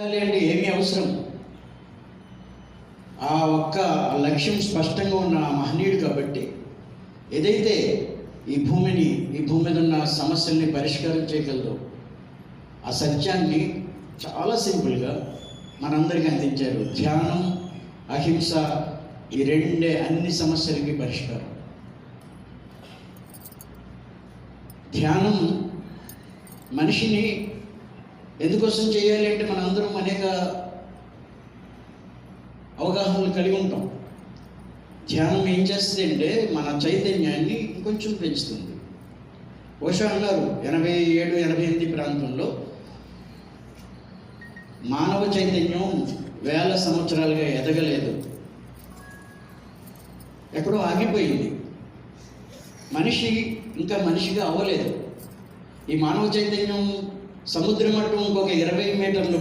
అంటే ఏమీ అవసరం. ఆ ఒక్క లక్ష్యం స్పష్టంగా ఉన్న మహనీయుడు కాబట్టి ఏదైతే ఈ భూమి మీద ఉన్న సమస్యల్ని పరిష్కారం చేయగలదో ఆ సత్యాన్ని చాలా సింపుల్గా మనందరికీ అందించారు. ధ్యానం, అహింస, ఈ రెండే అన్ని సమస్యలకి పరిష్కారం. ధ్యానం మనిషిని ఎందుకోసం చేయాలి అంటే మనందరం అనేక అవగాహనలు కలిగి ఉంటాం. ధ్యానం ఏం చేస్తుంది అంటే మన చైతన్యాన్ని కొంచెం పెంచుతుంది. ఓషో అన్నారు 87-88 ప్రాంతంలో మానవ చైతన్యం వేల సంవత్సరాలుగా ఎదగలేదు, ఎక్కడో ఆగిపోయింది. మనిషి ఇంకా మనిషిగా అవ్వలేదు. ఈ మానవ చైతన్యం సముద్ర మట్టం ఇంకొక 20 మీటర్లు